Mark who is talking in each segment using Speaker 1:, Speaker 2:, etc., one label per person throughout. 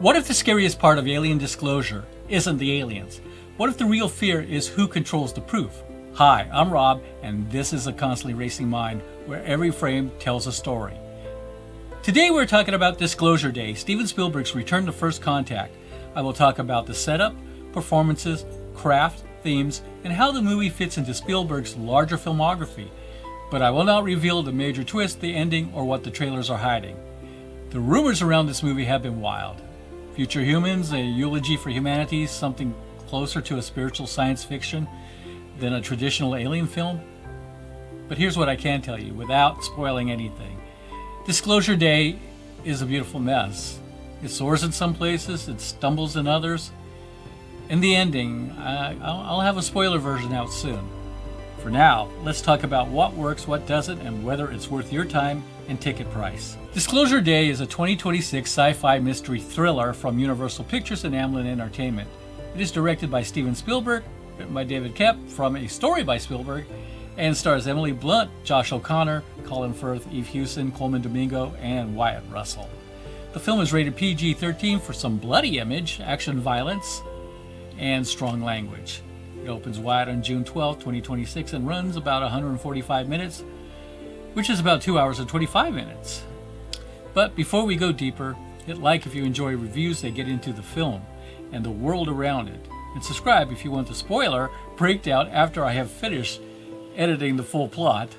Speaker 1: What if the scariest part of alien disclosure isn't the aliens? What if the real fear is who controls the proof? Hi, I'm Rob, and this is a constantly racing mind where every frame tells a story. Today we're talking about Disclosure Day, Steven Spielberg's return to First Contact. I will talk about the setup, performances, craft, themes, and how the movie fits into Spielberg's larger filmography. But I will not reveal the major twist, the ending, or what the trailers are hiding. The rumors around this movie have been wild. Future Humans, a eulogy for humanity, something closer to a spiritual science fiction than a traditional alien film? But here's what I can tell you without spoiling anything. Disclosure Day is a beautiful mess. It soars in some places, it stumbles in others. In the ending, I'll have a spoiler version out soon. For now, let's talk about what works, what doesn't, and whether it's worth your time and ticket price. Disclosure Day is a 2026 sci-fi mystery thriller from Universal Pictures and Amblin Entertainment. It is directed by Steven Spielberg, written by David Koepp, from a story by Spielberg, and stars Emily Blunt, Josh O'Connor, Colin Firth, Eve Hewson, Coleman Domingo, and Wyatt Russell. The film is rated PG-13 for some bloody image, action violence, and strong language. It opens wide on June 12, 2026 and runs about 145 minutes, which is about 2 hours and 25 minutes. But before we go deeper, hit like if you enjoy reviews that get into the film and the world around it, and subscribe if you want the spoiler breakdown after I have finished editing the full plot.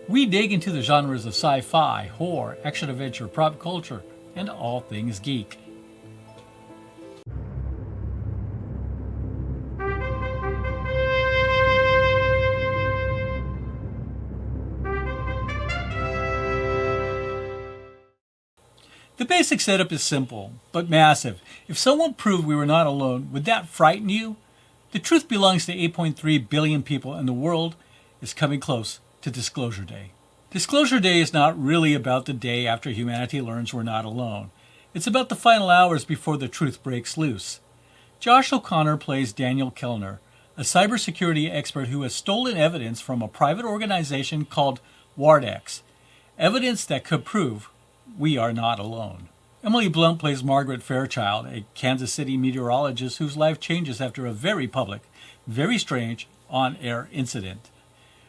Speaker 1: We dig into the genres of sci-fi, horror, action-adventure, pop culture, and all things geek. The basic setup is simple, but massive. If someone proved we were not alone, would that frighten you? The truth belongs to 8.3 billion people, and the world is coming close to Disclosure Day. Disclosure Day is not really about the day after humanity learns we're not alone. It's about the final hours before the truth breaks loose. Josh O'Connor plays Daniel Kellner, a cybersecurity expert who has stolen evidence from a private organization called Wardex, evidence that could prove we are not alone. Emily Blunt plays Margaret Fairchild, a Kansas City meteorologist whose life changes after a very public, very strange, on-air incident.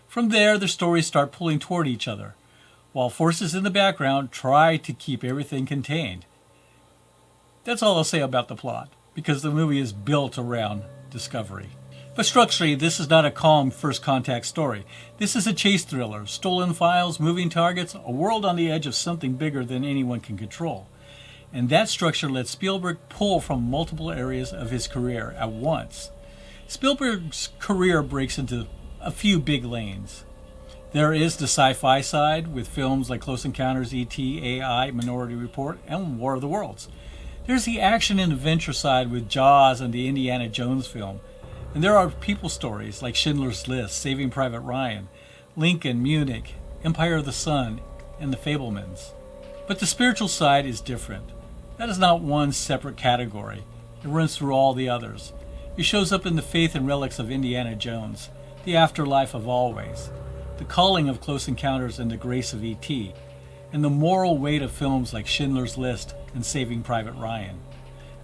Speaker 1: From there, the stories start pulling toward each other, while forces in the background try to keep everything contained. That's all I'll say about the plot, because the movie is built around discovery. But structurally, this is not a calm first contact story. This is a chase thriller, stolen files, moving targets, a world on the edge of something bigger than anyone can control. And that structure lets Spielberg pull from multiple areas of his career at once. Spielberg's career breaks into a few big lanes. There is the sci-fi side with films like Close Encounters, E.T., AI, Minority Report, and War of the Worlds. There's the action and adventure side with Jaws and the Indiana Jones film. And there are people stories like Schindler's List, Saving Private Ryan, Lincoln, Munich, Empire of the Sun, and The Fabelmans. But the spiritual side is different. That is not one separate category. It runs through all the others. It shows up in the faith and relics of Indiana Jones, the afterlife of Always, the calling of Close Encounters and the grace of E.T., and the moral weight of films like Schindler's List and Saving Private Ryan.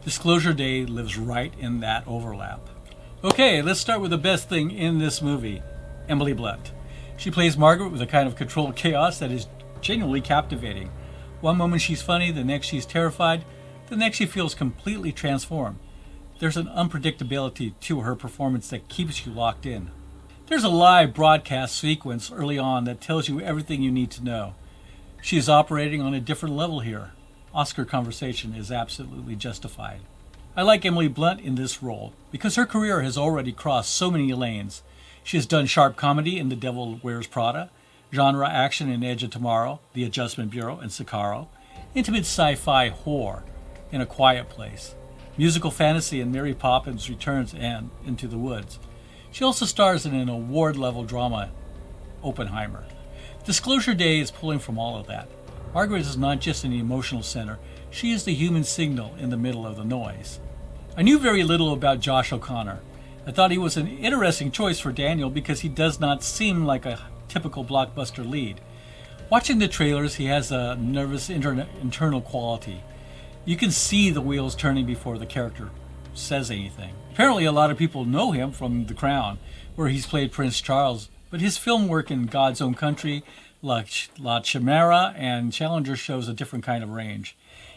Speaker 1: Disclosure Day lives right in that overlap. Okay, let's start with the best thing in this movie, Emily Blunt. She plays Margaret with a kind of controlled chaos that is genuinely captivating. One moment she's funny, the next she's terrified, the next she feels completely transformed. There's an unpredictability to her performance that keeps you locked in. There's a live broadcast sequence early on that tells you everything you need to know. She is operating on a different level here. Oscar conversation is absolutely justified. I like Emily Blunt in this role because her career has already crossed so many lanes. She has done sharp comedy in The Devil Wears Prada, genre action in Edge of Tomorrow, The Adjustment Bureau, and Sicario, intimate sci-fi horror in A Quiet Place, musical fantasy in Mary Poppins Returns and Into the Woods. She also stars in an award-level drama, Oppenheimer. Disclosure Day is pulling from all of that. Margaret is not just an emotional center, she is the human signal in the middle of the noise. I knew very little about Josh O'Connor. I thought he was an interesting choice for Daniel because he does not seem like a typical blockbuster lead. Watching the trailers, he has a nervous internal quality. You can see the wheels turning before the character says anything. Apparently, a lot of people know him from The Crown, where he's played Prince Charles, but his film work in God's Own Country, La Chimera, and Challenger shows a different kind of range.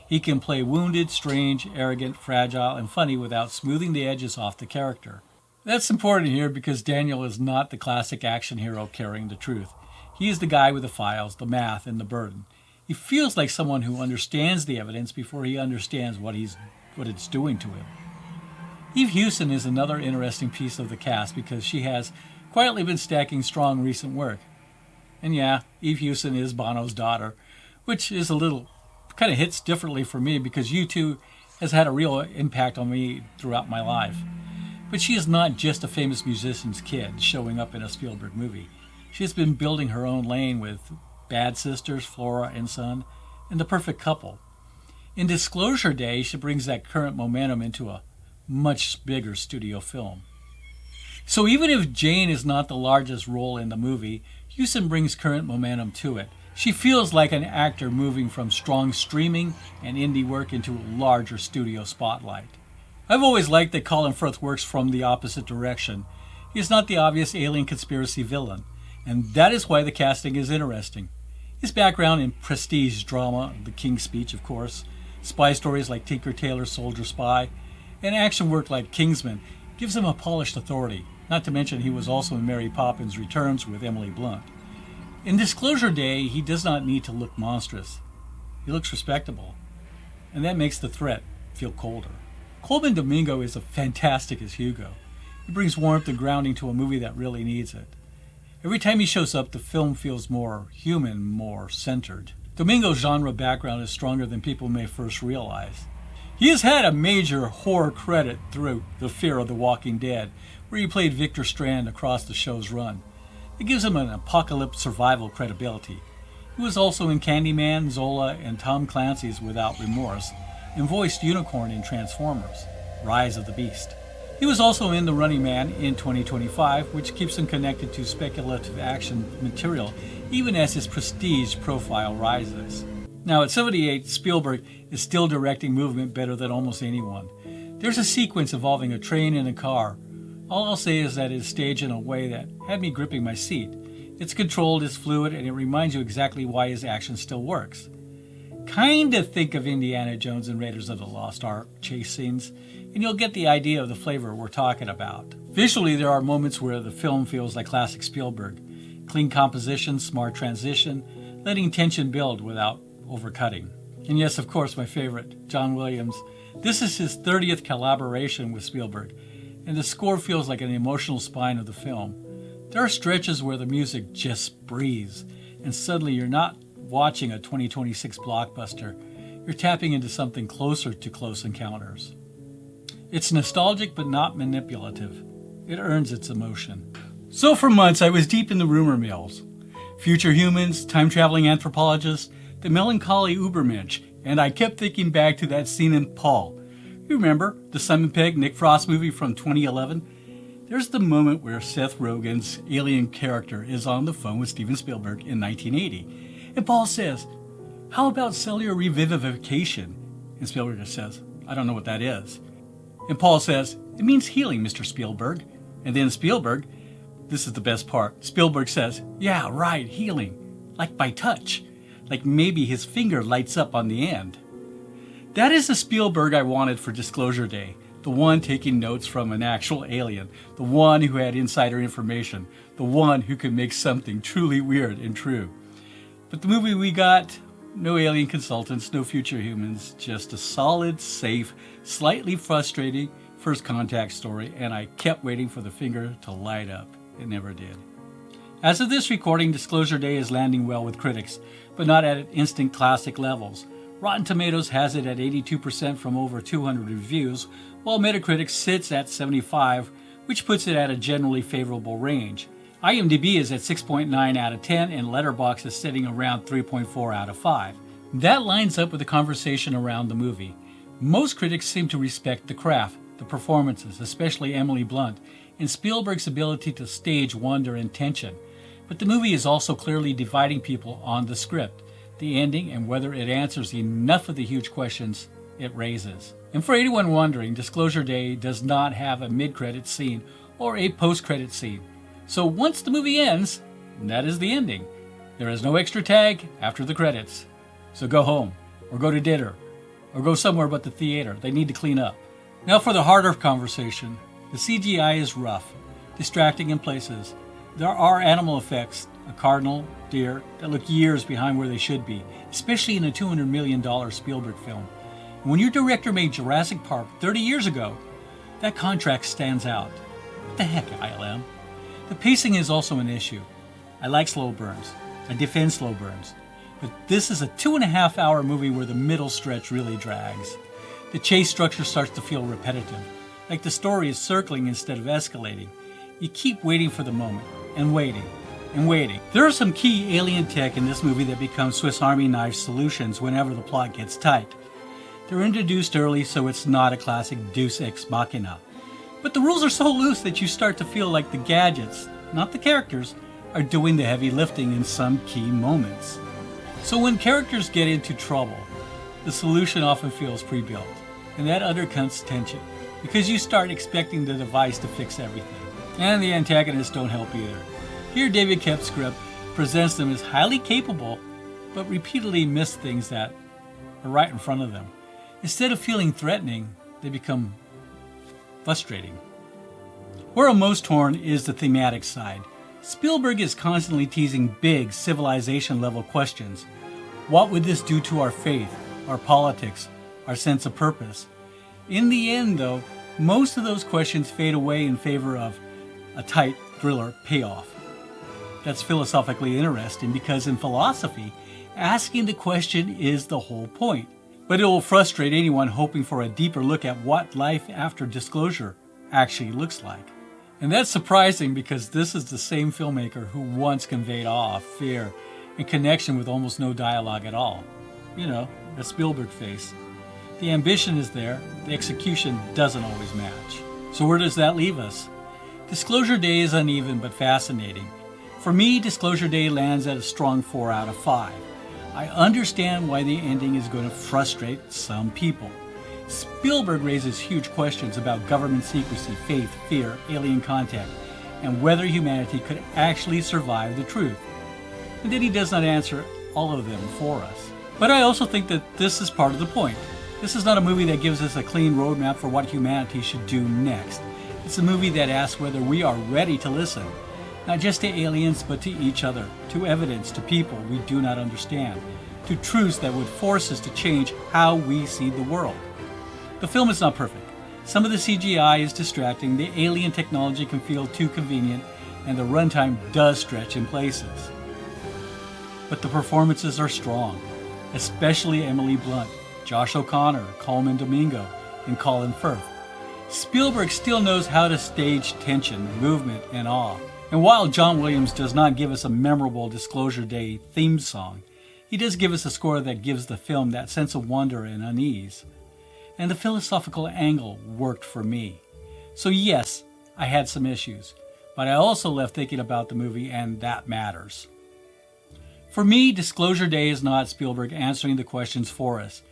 Speaker 1: He can play wounded, strange, arrogant, fragile, and funny without smoothing the edges off the character. That's important here because Daniel is not the classic action hero carrying the truth. He is the guy with the files, the math, and the burden. He feels like someone who understands the evidence before he understands what it's doing to him. Eve Hewson is another interesting piece of the cast because she has quietly been stacking strong recent work. And yeah, Eve Hewson is Bono's daughter, which is a little kind of hits differently for me because U2 has had a real impact on me throughout my life. But she is not just a famous musician's kid showing up in a Spielberg movie. She has been building her own lane with Bad Sisters, Flora and Son, and The Perfect Couple. In Disclosure Day, she brings that current momentum into a much bigger studio film. So even if Jane is not the largest role in the movie, Hewson brings current momentum to it. She feels like an actor moving from strong streaming and indie work into a larger studio spotlight. I've always liked that Colin Firth works from the opposite direction. He is not the obvious alien conspiracy villain, and that is why the casting is interesting. His background in prestige drama, The King's Speech of course, spy stories like Tinker Tailor Soldier Spy, and action work like Kingsman gives him a polished authority, not to mention he was also in Mary Poppins Returns with Emily Blunt. In Disclosure Day, he does not need to look monstrous. He looks respectable, and that makes the threat feel colder. Colman Domingo is fantastic as Hugo. He brings warmth and grounding to a movie that really needs it. Every time he shows up, the film feels more human, more centered. Domingo's genre background is stronger than people may first realize. He has had a major horror credit through The Fear of the Walking Dead, where he played Victor Strand across the show's run. It gives him an apocalypse survival credibility. He was also in Candyman, Zola, and Tom Clancy's Without Remorse, and voiced Unicorn in Transformers: Rise of the Beast. He was also in The Running Man in 2025, which keeps him connected to speculative action material, even as his prestige profile rises. Now, at 78, Spielberg is still directing movement better than almost anyone. There's a sequence involving a train and a car. All I'll say is that it is staged in a way that had me gripping my seat. It's controlled, it's fluid, and it reminds you exactly why his action still works. Kinda think of Indiana Jones and Raiders of the Lost Ark chase scenes, and you'll get the idea of the flavor we're talking about. Visually, there are moments where the film feels like classic Spielberg. Clean composition, smart transition, letting tension build without overcutting. And yes, of course, my favorite, John Williams. This is his 30th collaboration with Spielberg, and the score feels like an emotional spine of the film. There are stretches where the music just breathes, and suddenly you're not watching a 2026 blockbuster. You're tapping into something closer to Close Encounters. It's nostalgic but not manipulative. It earns its emotion. So for months I was deep in the rumor mills. Future humans, time-traveling anthropologists, the melancholy Ubermensch, and I kept thinking back to that scene in Paul. You remember, the Simon Pegg, Nick Frost movie from 2011? There's the moment where Seth Rogen's alien character is on the phone with Steven Spielberg in 1980. And Paul says, "How about cellular revivification?" And Spielberg says, "I don't know what that is." And Paul says, "It means healing, Mr. Spielberg." And then Spielberg, this is the best part, Spielberg says, "Yeah, right, healing. Like by touch. Like maybe his finger lights up on the end." That is the Spielberg I wanted for Disclosure Day. The one taking notes from an actual alien. The one who had insider information. The one who could make something truly weird and true. But the movie we got, no alien consultants, no future humans, just a solid, safe, slightly frustrating first contact story, and I kept waiting for the finger to light up. It never did. As of this recording, Disclosure Day is landing well with critics, but not at instant classic levels. Rotten Tomatoes has it at 82% from over 200 reviews, while Metacritic sits at 75, which puts it at a generally favorable range. IMDb is at 6.9 out of 10, and Letterboxd is sitting around 3.4 out of 5. That lines up with the conversation around the movie. Most critics seem to respect the craft, the performances, especially Emily Blunt, and Spielberg's ability to stage wonder and tension. But the movie is also clearly dividing people on the script, the ending, and whether it answers enough of the huge questions it raises. And for anyone wondering, Disclosure Day does not have a mid-credit scene or a post-credit scene. So once the movie ends, that is the ending. There is no extra tag after the credits. So go home, or go to dinner, or go somewhere but the theater. They need to clean up. Now for the harder conversation. The CGI is rough, distracting in places. There are animal effects, a cardinal, deer, that look years behind where they should be, especially in a $200 million Spielberg film. And when your director made Jurassic Park 30 years ago, that contrast stands out. What the heck, ILM? The pacing is also an issue. I like slow burns. I defend slow burns. But this is a 2.5 hour movie where the middle stretch really drags. The chase structure starts to feel repetitive, like the story is circling instead of escalating. You keep waiting for the moment, and waiting, and waiting. There are some key alien tech in this movie that become Swiss Army knife solutions whenever the plot gets tight. They're introduced early, so it's not a classic Deus Ex Machina. But the rules are so loose that you start to feel like the gadgets, not the characters, are doing the heavy lifting in some key moments. So when characters get into trouble, the solution often feels pre-built, and that undercuts tension, because you start expecting the device to fix everything. And the antagonists don't help either. Here David Koepp's script presents them as highly capable, but repeatedly miss things that are right in front of them. Instead of feeling threatening, they become frustrating. Where I'm most torn is the thematic side. Spielberg is constantly teasing big civilization level questions. What would this do to our faith, our politics, our sense of purpose? In the end, though, most of those questions fade away in favor of a tight thriller payoff. That's philosophically interesting because in philosophy, asking the question is the whole point. But it will frustrate anyone hoping for a deeper look at what life after disclosure actually looks like. And that's surprising because this is the same filmmaker who once conveyed awe, fear, and connection with almost no dialogue at all. You know, the Spielberg face. The ambition is there, the execution doesn't always match. So where does that leave us? Disclosure Day is uneven but fascinating. For me, Disclosure Day lands at a strong 4 out of 5. I understand why the ending is going to frustrate some people. Spielberg raises huge questions about government secrecy, faith, fear, alien contact, and whether humanity could actually survive the truth. And then he does not answer all of them for us. But I also think that this is part of the point. This is not a movie that gives us a clean roadmap for what humanity should do next. It's a movie that asks whether we are ready to listen, not just to aliens, but to each other, to evidence, to people we do not understand, to truths that would force us to change how we see the world. The film is not perfect. Some of the CGI is distracting, the alien technology can feel too convenient, and the runtime does stretch in places. But the performances are strong, especially Emily Blunt, Josh O'Connor, Coleman Domingo, and Colin Firth. Spielberg still knows how to stage tension, movement, and awe. And while John Williams does not give us a memorable Disclosure Day theme song, he does give us a score that gives the film that sense of wonder and unease. And the philosophical angle worked for me. So yes, I had some issues, but I also left thinking about the movie, and that matters. For me, Disclosure Day is not Spielberg answering the questions for us.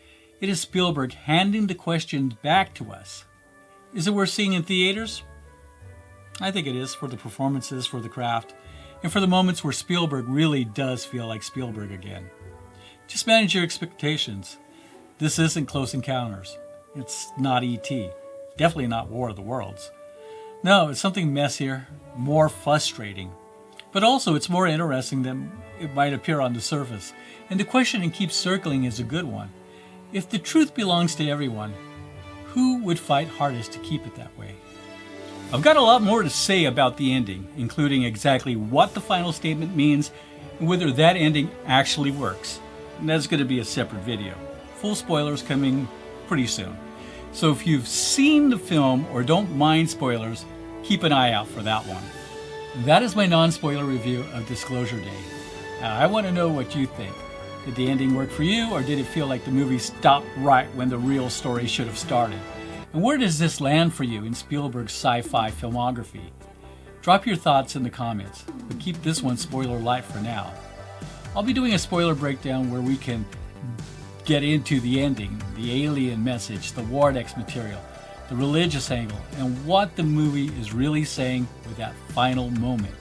Speaker 1: It is Spielberg handing the questions back to us. Is it worth seeing in theaters? I think it is, for the performances, for the craft, and for the moments where Spielberg really does feel like Spielberg again. Just manage your expectations. This isn't Close Encounters. It's not E.T. Definitely not War of the Worlds. No, it's something messier, more frustrating. But also it's more interesting than it might appear on the surface. And the question it keeps circling is a good one. If the truth belongs to everyone, who would fight hardest to keep it that way? I've got a lot more to say about the ending, including exactly what the final statement means and whether that ending actually works. And that's going to be a separate video. Full spoilers coming pretty soon. So if you've seen the film or don't mind spoilers, keep an eye out for that one. That is my non-spoiler review of Disclosure Day. Now, I want to know what you think. Did the ending work for you, or did it feel like the movie stopped right when the real story should have started? And where does this land for you in Spielberg's sci-fi filmography? Drop your thoughts in the comments, but keep this one spoiler light for now. I'll be doing a spoiler breakdown where we can get into the ending, the alien message, the Wardex material, the religious angle, and what the movie is really saying with that final moment.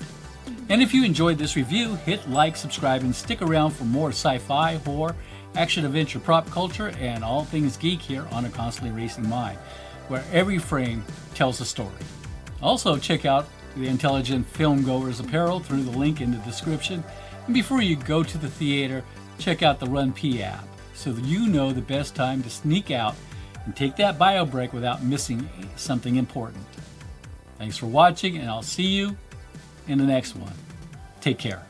Speaker 1: And if you enjoyed this review, hit like, subscribe, and stick around for more sci-fi, horror, action, adventure, prop culture, and all things geek here on A Constantly Racing Mind, where every frame tells a story. Also, check out the Intelligent Filmgoers apparel through the link in the description. And before you go to the theater, check out the Run P app so that you know the best time to sneak out and take that bio break without missing something important. Thanks for watching, and I'll see you in the next one. Take care.